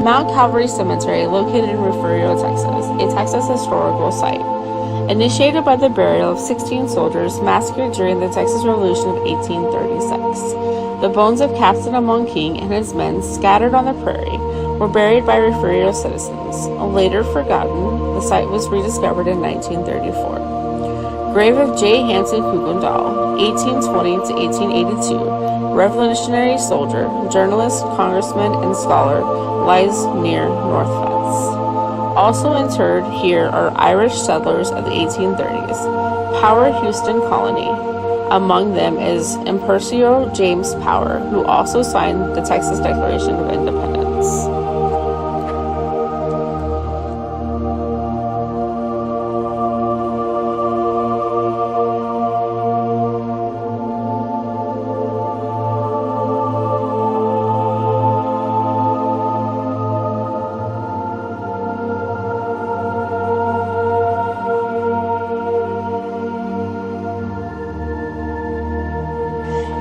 Mount Calvary Cemetery, located in Refugio, Texas, a Texas historical site. Initiated by the burial of 16 soldiers massacred during the Texas Revolution of 1836. The bones of Captain Amon King and his men, scattered on the prairie, were buried by Refugio citizens. Later forgotten, the site was rediscovered in 1934. Grave of J. Hanson Kuykendall, 1820 to 1882, Revolutionary soldier, journalist, congressman, and scholar, lies near North Fence. Also interred here are Irish settlers of the 1830s, Power Houston Colony. Among them is Imperio James Power, who also signed the Texas Declaration of Independence.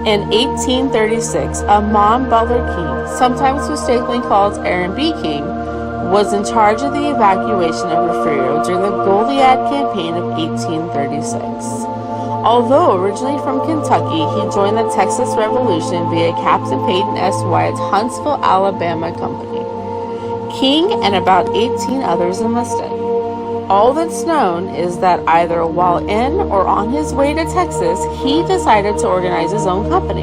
In 1836, Amon Butler King, sometimes mistakenly called Aaron B. King, was in charge of the evacuation of Refugio during the Goliad campaign of 1836. Although originally from Kentucky, he joined the Texas Revolution via Captain Peyton S. Wyatt's Huntsville, Alabama company. King and about 18 others enlisted. All that's known is that either while in or on his way to Texas, he decided to organize his own company,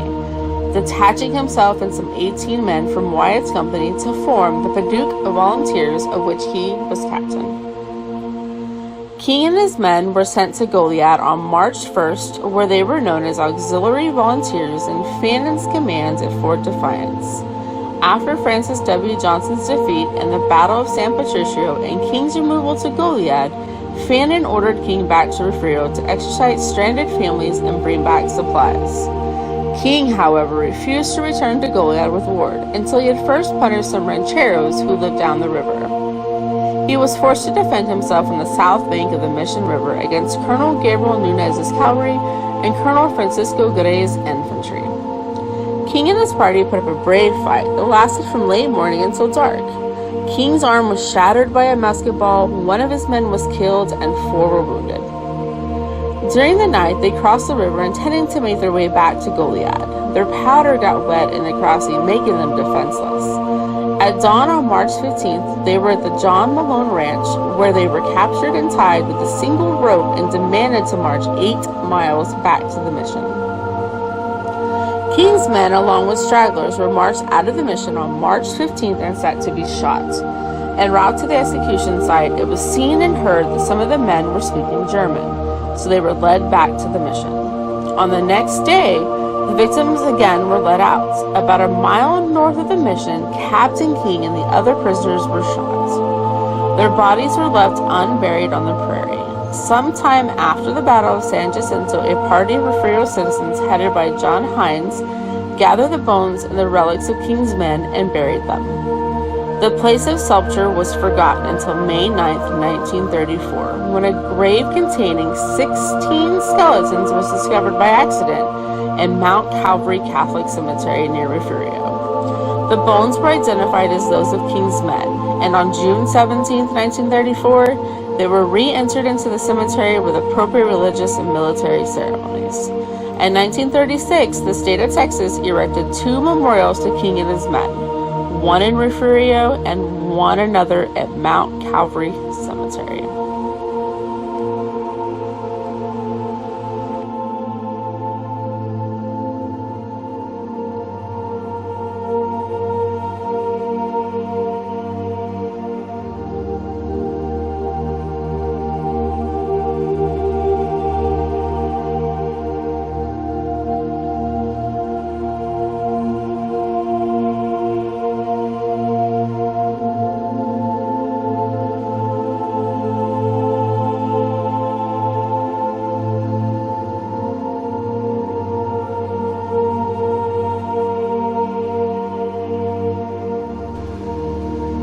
detaching himself and some 18 men from Wyatt's company to form the Paducah Volunteers, of which he was captain. King and his men were sent to Goliad on March 1st, where they were known as Auxiliary Volunteers in Fannon's command at Fort Defiance. After Francis W. Johnson's defeat in the Battle of San Patricio and King's removal to Goliad, Fannin ordered King back to Refugio to extradite stranded families and bring back supplies. King, however, refused to return to Goliad with Ward until he had first punished some rancheros who lived down the river. He was forced to defend himself on the south bank of the Mission River against Colonel Gabriel Nunez's cavalry and Colonel Francisco Gray's infantry. King and his party put up a brave fight that lasted from late morning until dark. King's arm was shattered by a musket ball, one of his men was killed, and 4 were wounded. During the night, they crossed the river intending to make their way back to Goliad. Their powder got wet in the crossing, making them defenseless. At dawn on March 15th, they were at the John Malone Ranch, where they were captured and tied with a single rope and demanded to march 8 miles back to the mission. King's men, along with stragglers, were marched out of the mission on March 15th and set to be shot. En route to the execution site, it was seen and heard that some of the men were speaking German, so they were led back to the mission. On the next day, the victims again were led out. About a mile north of the mission, Captain King and the other prisoners were shot. Their bodies were left unburied on the prairie. Sometime after the Battle of San Jacinto, a party of Refugio citizens headed by John Hines gathered the bones and the relics of King's men and buried them. The place of sepulture was forgotten until May 9th, 1934, when a grave containing 16 skeletons was discovered by accident in Mount Calvary Catholic Cemetery near Refugio. The bones were identified as those of King's men, and on June 17th, 1934, they were re-entered into the cemetery with appropriate religious and military ceremonies. In 1936, the state of Texas erected 2 memorials to King and his men, one in Refugio and one another at Mount Calvary Cemetery.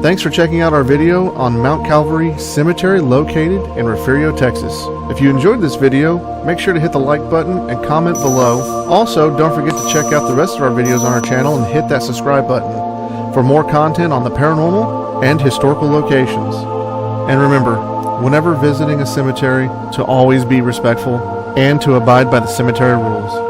Thanks for checking out our video on Mount Calvary Cemetery located in Refugio, Texas. If you enjoyed this video, make sure to hit the like button and comment below. Also, don't forget to check out the rest of our videos on our channel and hit that subscribe button. For more content on the paranormal, and historical locations. And remember, whenever visiting a cemetery, to always be respectful and to abide by the cemetery rules.